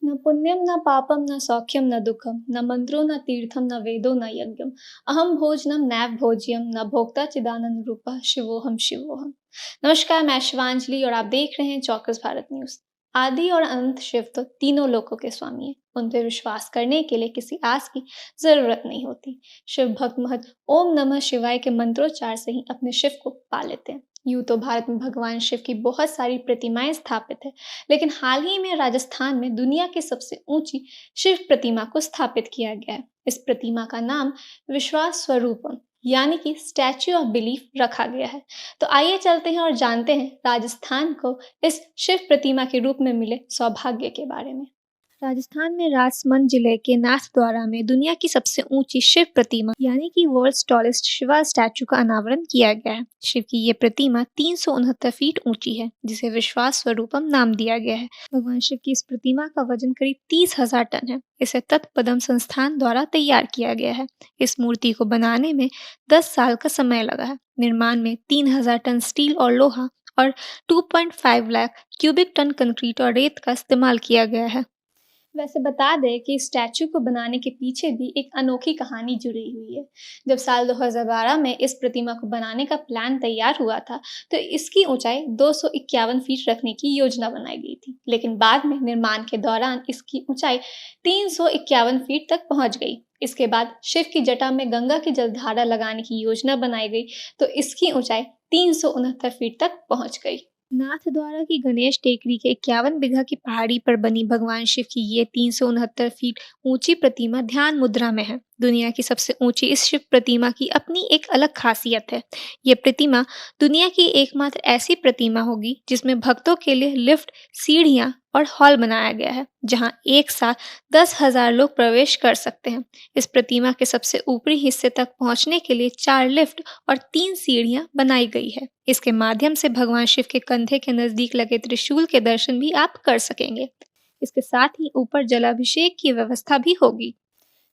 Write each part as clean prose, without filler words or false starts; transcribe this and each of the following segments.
न पुण्यं न पापं न सौख्यं न दुःखं न मन्त्रो न तीर्थं न वेदो न यज्ञम् अहम भोजनं नैव भोज्यं न भोक्ता चिदानंद रूपः शिवोहम शिवोहम। नमस्कार, मैं शिवांजलि और आप देख रहे हैं चौकस भारत न्यूज। आदि और अनंत शिव तो तीनों लोकों के स्वामी हैं। उन पर विश्वास करने के लिए किसी आस की जरूरत नहीं होती। शिव भक्त महत ओम नमः शिवाय के मंत्रोच्चार से ही अपने शिव को पा लेते हैं। यूं तो भारत में भगवान शिव की बहुत सारी प्रतिमाएं स्थापित है, लेकिन हाल ही में राजस्थान में दुनिया की सबसे ऊंची शिव प्रतिमा को स्थापित किया गया है। इस प्रतिमा का नाम विश्वास स्वरूपम यानी कि स्टैच्यू ऑफ बिलीफ रखा गया है। तो आइए चलते हैं और जानते हैं राजस्थान को इस शिव प्रतिमा के रूप में मिले सौभाग्य के बारे में। राजस्थान में राजसमंद जिले के नाथद्वारा में दुनिया की सबसे ऊंची शिव प्रतिमा यानी कि वर्ल्ड्स टॉलेस्ट शिवा स्टैचू का अनावरण किया गया है। शिव की ये प्रतिमा 369 फीट ऊंची है, जिसे विश्वास स्वरूपम नाम दिया गया है। भगवान शिव की इस प्रतिमा का वजन करीब 30,000 टन है। इसे तत्पदम संस्थान द्वारा तैयार किया गया है। इस मूर्ति को बनाने में 10 साल का समय लगा है। निर्माण में 3,000 टन स्टील और लोहा और 2.5 लाख क्यूबिक टन कंक्रीट और रेत का इस्तेमाल किया गया है। वैसे बता दें कि स्टैचू को बनाने के पीछे भी एक अनोखी कहानी जुड़ी हुई है। जब साल 2012 में इस प्रतिमा को बनाने का प्लान तैयार हुआ था, तो इसकी ऊंचाई 251 फीट रखने की योजना बनाई गई थी, लेकिन बाद में निर्माण के दौरान इसकी ऊंचाई 351 फीट तक पहुंच गई। इसके बाद शिव की जटा में गंगा की जलधारा लगाने की योजना बनाई गई, तो इसकी ऊंचाई 369 फीट तक पहुंच गई। नाथद्वारा की गणेश टेकरी के 51 बीघा की पहाड़ी पर बनी भगवान शिव की ये 369 फीट ऊंची प्रतिमा ध्यान मुद्रा में है। दुनिया की सबसे ऊंची इस शिव प्रतिमा की अपनी एक अलग खासियत है। ये प्रतिमा दुनिया की एकमात्र ऐसी प्रतिमा होगी जिसमें भक्तों के लिए लिफ्ट, सीढ़ियां और हॉल बनाया गया है, जहां एक साथ 10,000 लोग प्रवेश कर सकते हैं। इस प्रतिमा के सबसे ऊपरी हिस्से तक पहुंचने के लिए 4 लिफ्ट और 3 सीढ़ियां बनाई गई है। इसके माध्यम से भगवान शिव के कंधे के नजदीक लगे त्रिशूल के दर्शन भी आप कर सकेंगे। इसके साथ ही ऊपर जलाभिषेक की व्यवस्था भी होगी।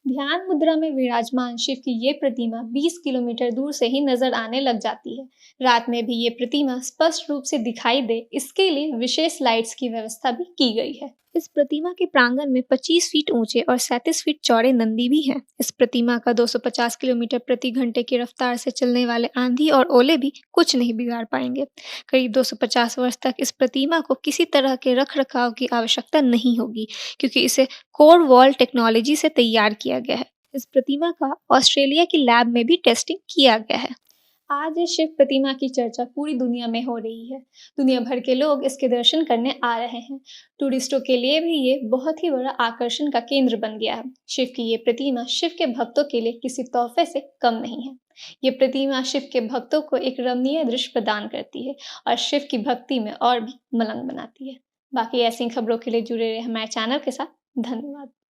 ध्यान मुद्रा में विराजमान शिव की ये प्रतिमा 20 किलोमीटर दूर से ही नजर आने लग जाती है। रात में भी ये प्रतिमा स्पष्ट रूप से दिखाई दे, इसके लिए विशेष लाइट्स की व्यवस्था भी की गई है। इस प्रतिमा के प्रांगण में 25 फीट ऊंचे और 37 फीट चौड़े नंदी भी हैं। इस प्रतिमा का 250 किलोमीटर प्रति घंटे की रफ्तार से चलने वाले आंधी और ओले भी कुछ नहीं बिगाड़ पाएंगे। करीब 250 वर्ष तक इस प्रतिमा को किसी तरह के रख रखाव की आवश्यकता नहीं होगी, क्योंकि इसे कोर वॉल टेक्नोलॉजी से तैयार किया गया है। इस प्रतिमा का ऑस्ट्रेलिया की लैब में भी टेस्टिंग किया गया है। आज इस शिव प्रतिमा की चर्चा पूरी दुनिया में हो रही है। दुनिया भर के लोग इसके दर्शन करने आ रहे हैं। टूरिस्टों के लिए भी ये बहुत ही बड़ा आकर्षण का केंद्र बन गया है। शिव की ये प्रतिमा शिव के भक्तों के लिए किसी तोहफे से कम नहीं है। ये प्रतिमा शिव के भक्तों को एक रमणीय दृश्य प्रदान करती है और शिव की भक्ति में और भी मलंग बनाती है। बाकी ऐसी खबरों के लिए जुड़े रहे हमारे चैनल के साथ। धन्यवाद।